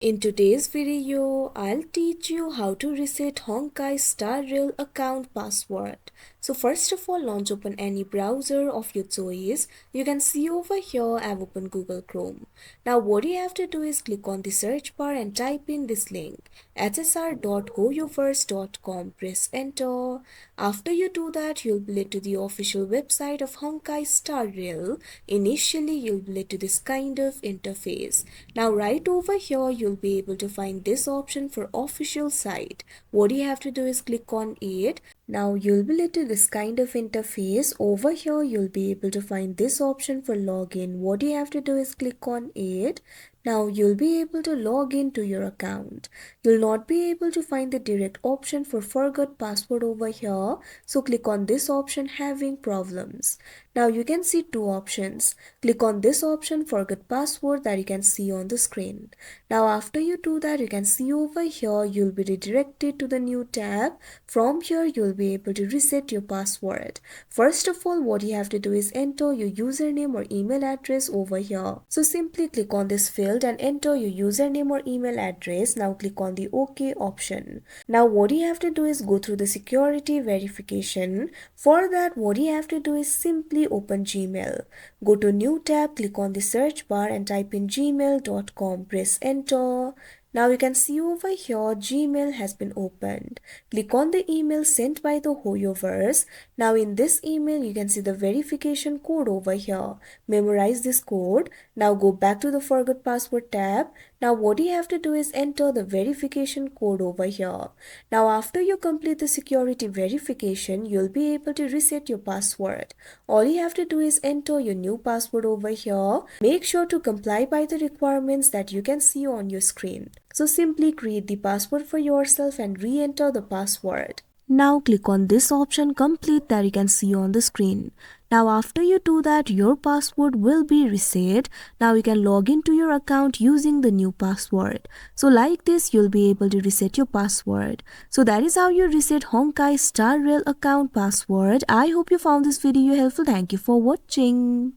In today's video, I'll teach you how to reset Honkai Star Rail account password. So first of all, launch open any browser of your choice. You can see over here I've opened Google Chrome. Now what you have to do is click on the search bar and type in this link hsr.goyoverse.com. Press enter. After you do that, you'll be led to the official website of Honkai Star Rail. Initially, you'll be led to this kind of interface. Now right over here, you'll be able to find this option for official site. What you have to do is click on it. Now you'll be led to this kind of interface. Over here, you'll be able to find this option for login. What you have to do is click on it. Now you'll be able to log into your account. You'll not be able to find the direct option for forgot password over here. So click on this option having problems. Now you can see two options. Click on this option forgot password that you can see on the screen. Now after you do that, you can see over here you'll be redirected to the new tab. From here you'll be able to reset your password. First of all, what you have to do is enter your username or email address over here. So simply click on this field and enter your username or email address. Now click on the OK option. Now what you have to do is go through the security verification. For that, what you have to do is simply open Gmail. Go to new tab, click on the search bar and type in gmail.com. Press enter. Now you can see over here Gmail has been opened. Click on the email sent by the Hoyoverse. Now in this email you can see the verification code over here. Memorize this code. Now go back to the forgot password tab. Now what you have to do is enter the verification code over here. Now after you complete the security verification, you'll be able to reset your password. All you have to do is enter your new password over here. Make sure to comply by the requirements that you can see on your screen. So simply create the password for yourself and re-enter the password. Now click on this option complete that you can see on the screen. Now after you do that, your password will be reset. Now you can log into your account using the new password. So like this, you'll be able to reset your password. So that is how you reset Honkai Star Rail account password. I hope you found this video helpful. Thank you for watching.